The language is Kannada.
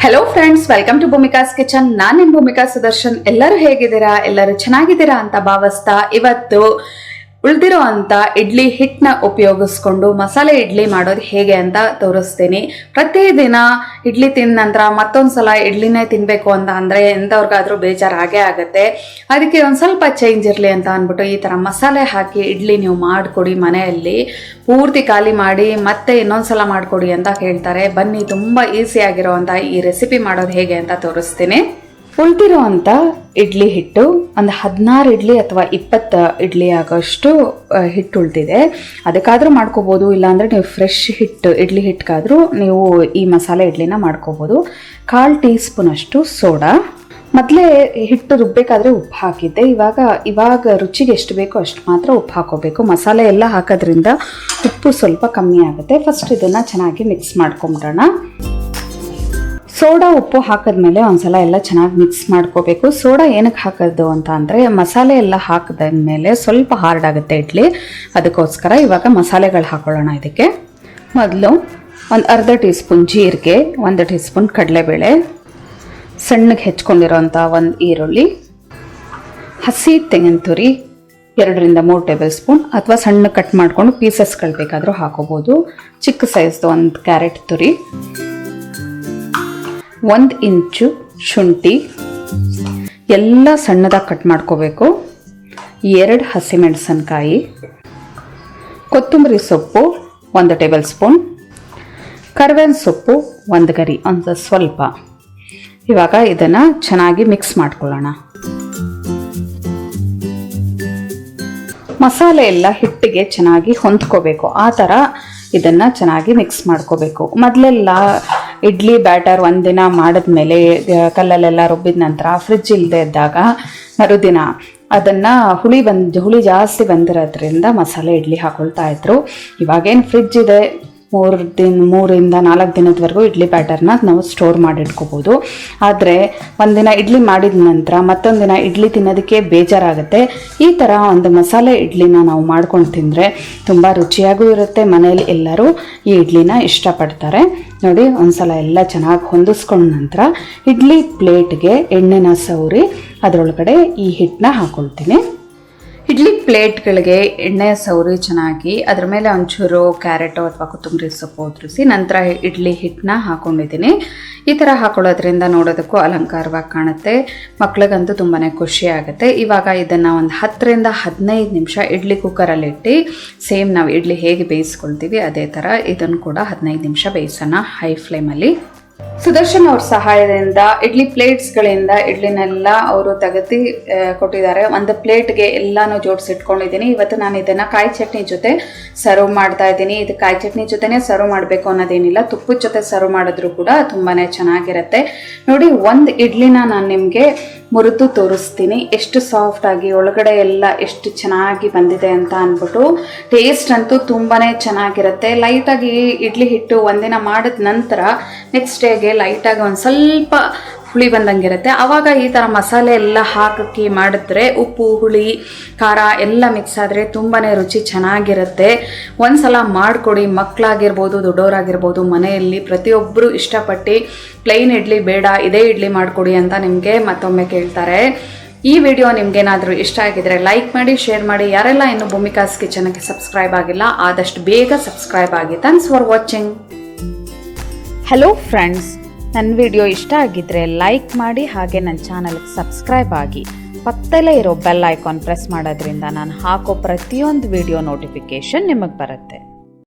Hello friends, welcome to Bhoomika's kitchen. ನಾನು ನಿಮ್ಮ ಭೂಮಿಕಾ ಸುದರ್ಶನ್. ಎಲ್ಲರೂ ಹೇಗಿದ್ದೀರಾ? ಎಲ್ಲರೂ ಚೆನ್ನಾಗಿದ್ದೀರಾ ಅಂತ ಭಾವಿಸ್ತಾ ಇವತ್ತು ಉಳಿದಿರೋ ಅಂತ ಇಡ್ಲಿ ಹಿಟ್ಟನ್ನ ಉಪಯೋಗಿಸ್ಕೊಂಡು ಮಸಾಲೆ ಇಡ್ಲಿ ಮಾಡೋದು ಹೇಗೆ ಅಂತ ತೋರಿಸ್ತೀನಿ. ಪ್ರತಿದಿನ ಇಡ್ಲಿ ತಿಂದ ನಂತರ ಮತ್ತೊಂದ್ಸಲ ಇಡ್ಲಿನೇ ತಿನ್ನಬೇಕು ಅಂತ ಅಂದರೆ ಎಂಥವ್ರಿಗಾದ್ರೂ ಬೇಜಾರಾಗೇ ಆಗುತ್ತೆ. ಅದಕ್ಕೆ ಒಂದು ಸ್ವಲ್ಪ ಚೇಂಜ್ ಇರಲಿ ಅಂತ ಅಂದ್ಬಿಟ್ಟು ಈ ಥರ ಮಸಾಲೆ ಹಾಕಿ ಇಡ್ಲಿ ನೀವು ಮಾಡಿಕೊಡಿ. ಮನೆಯಲ್ಲಿ ಪೂರ್ತಿ ಖಾಲಿ ಮಾಡಿ ಮತ್ತೆ ಇನ್ನೊಂದ್ಸಲ ಮಾಡಿಕೊಡಿ ಅಂತ ಹೇಳ್ತಾರೆ. ಬನ್ನಿ, ತುಂಬ ಈಸಿಯಾಗಿರೋವಂಥ ಈ ರೆಸಿಪಿ ಮಾಡೋದು ಹೇಗೆ ಅಂತ ತೋರಿಸ್ತೀನಿ. ಉಳಿದಿರೋ ಅಂಥ ಇಡ್ಲಿ ಹಿಟ್ಟು ಒಂದು 16 ಇಡ್ಲಿ ಅಥವಾ 20 ಇಡ್ಲಿ ಆಗೋಷ್ಟು ಹಿಟ್ಟು ಉಳಿದಿದೆ. ಅದಕ್ಕಾದರೂ ಮಾಡ್ಕೋಬೋದು, ಇಲ್ಲಾಂದರೆ ನೀವು ಫ್ರೆಶ್ ಹಿಟ್ಟು ಇಡ್ಲಿ ಹಿಟ್ಟಿಗಾದರೂ ನೀವು ಈ ಮಸಾಲೆ ಇಡ್ಲಿನ ಮಾಡ್ಕೋಬೋದು. 1/4 ಟೀ ಸ್ಪೂನ್ ಅಷ್ಟು ಸೋಡಾ. ಮೊದಲೇ ಹಿಟ್ಟು ರುಬ್ಬಬೇಕಾದ್ರೆ ಉಪ್ಪು ಹಾಕಿದ್ದೆ. ಇವಾಗ ರುಚಿಗೆ ಎಷ್ಟು ಬೇಕೋ ಅಷ್ಟು ಮಾತ್ರ ಉಪ್ಪು ಹಾಕೋಬೇಕು. ಮಸಾಲೆ ಎಲ್ಲ ಹಾಕೋದ್ರಿಂದ ಉಪ್ಪು ಸ್ವಲ್ಪ ಕಮ್ಮಿ ಆಗುತ್ತೆ. ಫಸ್ಟ್ ಇದನ್ನು ಚೆನ್ನಾಗಿ ಮಿಕ್ಸ್ ಮಾಡ್ಕೊಂಬಿಡೋಣ. ಸೋಡಾ ಉಪ್ಪು ಹಾಕಿದ್ಮೇಲೆ ಒಂದ್ಸಲ ಎಲ್ಲ ಚೆನ್ನಾಗಿ ಮಿಕ್ಸ್ ಮಾಡ್ಕೋಬೇಕು. ಸೋಡಾ ಏನಕ್ಕೆ ಹಾಕೋದು ಅಂತ ಅಂದರೆ ಮಸಾಲೆ ಎಲ್ಲ ಹಾಕಿದ್ಮೇಲೆ ಸ್ವಲ್ಪ ಹಾರ್ಡ್ ಆಗುತ್ತೆ ಇಡ್ಲಿ. ಅದಕ್ಕೋಸ್ಕರ ಇವಾಗ ಮಸಾಲೆಗಳು ಹಾಕೊಳ್ಳೋಣ. ಇದಕ್ಕೆ ಮೊದಲು ಒಂದು ಅರ್ಧ ಟೀ ಸ್ಪೂನ್ ಜೀರಿಗೆ, 1 ಟೀ ಸ್ಪೂನ್ ಕಡಲೆಬೇಳೆ, ಸಣ್ಣಗೆ ಹೆಚ್ಕೊಂಡಿರೋಂಥ 1 ಈರುಳ್ಳಿ, ಹಸಿ ತೆಂಗಿನ ತುರಿ 2 ರಿಂದ 3 ಟೇಬಲ್ ಸ್ಪೂನ್, ಅಥವಾ ಸಣ್ಣ ಕಟ್ ಮಾಡಿಕೊಂಡು ಪೀಸಸ್ಗಳು ಬೇಕಾದರೂ ಹಾಕೋಬೋದು. ಚಿಕ್ಕ ಸೈಜ್ದು 1 ಕ್ಯಾರೆಟ್ ತುರಿ, 1 ಇಂಚು ಶುಂಠಿ ಎಲ್ಲ ಸಣ್ಣದಾಗಿ ಕಟ್ ಮಾಡ್ಕೋಬೇಕು, 2 ಹಸಿಮೆಣಸಿನಕಾಯಿ, ಕೊತ್ತಂಬರಿ ಸೊಪ್ಪು 1 ಟೇಬಲ್ ಸ್ಪೂನ್, ಕರಿಬೇವಿನ ಸೊಪ್ಪು 1 ಗರಿ, ಒಂದು ಸ್ವಲ್ಪ. ಇವಾಗ ಇದನ್ನು ಚೆನ್ನಾಗಿ ಮಿಕ್ಸ್ ಮಾಡ್ಕೊಳ್ಳೋಣ. ಮಸಾಲೆ ಎಲ್ಲ ಹಿಟ್ಟಿಗೆ ಚೆನ್ನಾಗಿ ಹೊಂದ್ಕೋಬೇಕು. ಆ ಥರ ಇದನ್ನು ಚೆನ್ನಾಗಿ ಮಿಕ್ಸ್ ಮಾಡ್ಕೋಬೇಕು. ಮೊದಲೆಲ್ಲ ಇಡ್ಲಿ ಬ್ಯಾಟರ್ ಒಂದಿನ ಮಾಡಿದ್ಮೇಲೆ ಕಲ್ಲಲ್ಲೆಲ್ಲ ರುಬ್ಬಿದ ನಂತರ ಫ್ರಿಜ್ ಇಲ್ಲದೆ ಇದ್ದಾಗ ಮರುದಿನ ಅದನ್ನು ಹುಳಿ ಜಾಸ್ತಿ ಬಂದಿರೋದ್ರಿಂದ ಮಸಾಲೆ ಇಡ್ಲಿ ಹಾಕೊಳ್ತಾ ಇದ್ರು. ಇವಾಗೇನು ಫ್ರಿಜ್ ಇದೆ, 3 ರಿಂದ 4 ದಿನದವರೆಗೂ ಇಡ್ಲಿ ಬ್ಯಾಟರ್ನ ನಾವು ಸ್ಟೋರ್ ಮಾಡಿಟ್ಕೋಬೋದು. ಆದರೆ ಒಂದಿನ ಇಡ್ಲಿ ಮಾಡಿದ ನಂತರ ಮತ್ತೊಂದು ದಿನ ಇಡ್ಲಿ ತಿನ್ನೋದಕ್ಕೆ ಬೇಜಾರಾಗುತ್ತೆ. ಈ ಥರ ಒಂದು ಮಸಾಲೆ ಇಡ್ಲಿನ ನಾವು ಮಾಡ್ಕೊಂಡು ತಿಂದರೆ ತುಂಬ ರುಚಿಯಾಗೂ ಇರುತ್ತೆ. ಮನೆಯಲ್ಲಿ ಎಲ್ಲರೂ ಈ ಇಡ್ಲಿನ ಇಷ್ಟಪಡ್ತಾರೆ. ನೋಡಿ, ಒಂದ್ಸಲ ಎಲ್ಲ ಚೆನ್ನಾಗಿ ಹೊಂದಿಸ್ಕೊಂಡ ನಂತರ ಇಡ್ಲಿ ಪ್ಲೇಟ್ಗೆ ಎಣ್ಣೆನ ಸವರಿ ಅದರೊಳಗಡೆ ಈ ಹಿಟ್ಟನ್ನ ಹಾಕ್ಕೊಳ್ತೀನಿ. ಇಡ್ಲಿ ಪ್ಲೇಟ್ಗಳಿಗೆ ಎಣ್ಣೆ ಸವರಿ ಚೆನ್ನಾಗಿ ಅದ್ರ ಮೇಲೆ ಒಂಚೂರು ಕ್ಯಾರೆಟು ಅಥವಾ ಕೊತ್ತಂಬರಿ ಸೊಪ್ಪು ಉದುರಿಸಿ ನಂತರ ಇಡ್ಲಿ ಹಿಟ್ಟನ್ನ ಹಾಕ್ಕೊಂಡಿದ್ದೀನಿ. ಈ ಥರ ಹಾಕೊಳ್ಳೋದ್ರಿಂದ ನೋಡೋದಕ್ಕೂ ಅಲಂಕಾರವಾಗಿ ಕಾಣುತ್ತೆ. ಮಕ್ಳಿಗಂತೂ ತುಂಬಾ ಖುಷಿ ಆಗುತ್ತೆ. ಇವಾಗ ಇದನ್ನು ಒಂದು 10 ರಿಂದ 15 ನಿಮಿಷ ಇಡ್ಲಿ ಕುಕ್ಕರಲ್ಲಿ ಇಟ್ಟು ಸೇಮ್ ನಾವು ಇಡ್ಲಿ ಹೇಗೆ ಬೇಯಿಸ್ಕೊಳ್ತೀವಿ ಅದೇ ಥರ ಇದನ್ನು ಕೂಡ 15 ನಿಮಿಷ ಬೇಯಿಸೋಣ ಹೈ ಫ್ಲೇಮಲ್ಲಿ. ಸುದರ್ಶನ್ ಅವ್ರ ಸಹಾಯದಿಂದ ಇಡ್ಲಿ ಪ್ಲೇಟ್ಸ್ಗಳಿಂದ ಇಡ್ಲಿನೆಲ್ಲ ಅವರು ತೆಗೆದು ಕೊಟ್ಟಿದ್ದಾರೆ. ಒಂದು ಪ್ಲೇಟ್ಗೆ ಎಲ್ಲಾನು ಜೋಡಿಸಿಟ್ಕೊಂಡಿದ್ದೀನಿ. ಇವತ್ತು ನಾನು ಇದನ್ನು ಕಾಯಿ ಚಟ್ನಿ ಜೊತೆ ಸರ್ವ್ ಮಾಡ್ತಾ ಇದ್ದೀನಿ. ಇದು ಕಾಯಿ ಚಟ್ನಿ ಜೊತೆನೇ ಸರ್ವ್ ಮಾಡಬೇಕು ಅನ್ನೋದೇನಿಲ್ಲ, ತುಪ್ಪದ ಜೊತೆ ಸರ್ವ್ ಮಾಡಿದ್ರು ಕೂಡ ತುಂಬಾ ಚೆನ್ನಾಗಿರುತ್ತೆ. ನೋಡಿ, 1 ಇಡ್ಲಿನ ನಾನು ನಿಮಗೆ ಮುರಿದು ತೋರಿಸ್ತೀನಿ. ಎಷ್ಟು ಸಾಫ್ಟ್ ಆಗಿ ಒಳಗಡೆ ಎಲ್ಲ ಎಷ್ಟು ಚೆನ್ನಾಗಿ ಬಂದಿದೆ ಅಂತ ಅಂದ್ಬಿಟ್ಟು. ಟೇಸ್ಟ್ ಅಂತೂ ತುಂಬಾ ಚೆನ್ನಾಗಿರುತ್ತೆ. ಲೈಟಾಗಿ ಇಡ್ಲಿ ಹಿಟ್ಟು ಒಂದಿನ ಮಾಡಿದ ನಂತರ ನೆಕ್ಸ್ಟ್ ಡೇಗೆ ಲೈಟಾಗಿ ಒಂದು ಸ್ವಲ್ಪ ಹುಳಿ ಬಂದಂಗಿರುತ್ತೆ. ಆವಾಗ ಈ ಥರ ಮಸಾಲೆ ಎಲ್ಲ ಹಾಕಿ ಮಾಡಿದ್ರೆ ಉಪ್ಪು, ಹುಳಿ, ಖಾರ ಎಲ್ಲ ಮಿಕ್ಸ್ ಆದರೆ ತುಂಬಾ ರುಚಿ ಚೆನ್ನಾಗಿರುತ್ತೆ. ಒಂದ್ಸಲ ಮಾಡಿಕೊಡಿ. ಮಕ್ಕಳಾಗಿರ್ಬೋದು, ದೊಡ್ಡವರಾಗಿರ್ಬೋದು, ಮನೆಯಲ್ಲಿ ಪ್ರತಿಯೊಬ್ಬರು ಇಷ್ಟಪಟ್ಟು ಪ್ಲೈನ್ ಇಡ್ಲಿ ಬೇಡ ಇದೇ ಇಡ್ಲಿ ಮಾಡಿಕೊಡಿ ಅಂತ ನಿಮಗೆ ಮತ್ತೊಮ್ಮೆ ಕೇಳ್ತಾರೆ. ಈ ವಿಡಿಯೋ ನಿಮ್ಗೇನಾದರೂ ಇಷ್ಟ ಆಗಿದ್ರೆ ಲೈಕ್ ಮಾಡಿ, ಶೇರ್ ಮಾಡಿ. ಯಾರೆಲ್ಲ ಇನ್ನು ಭೂಮಿಕಾಸ್ ಕಿಚನ್ಗೆ ಸಬ್ಸ್ಕ್ರೈಬ್ ಆಗಿಲ್ಲ ಆದಷ್ಟು ಬೇಗ ಸಬ್ಸ್ಕ್ರೈಬ್ ಆಗಿ. Thanks for watching. Hello friends, ನನ್ನ ವಿಡಿಯೋ ಇಷ್ಟ ಆಗಿದ್ದರೆ ಲೈಕ್ ಮಾಡಿ, ಹಾಗೆ ನನ್ನ ಚಾನಲ್ಗೆ ಸಬ್ಸ್ಕ್ರೈಬ್ ಆಗಿ. ಪಕ್ಕದಲ್ಲೇ ಇರೋ ಬೆಲ್ ಐಕಾನ್ ಪ್ರೆಸ್ ಮಾಡೋದ್ರಿಂದ ನಾನು ಹಾಕೋ ಪ್ರತಿಯೊಂದು ವಿಡಿಯೋ ನೋಟಿಫಿಕೇಷನ್ ನಿಮಗೆ ಬರುತ್ತೆ.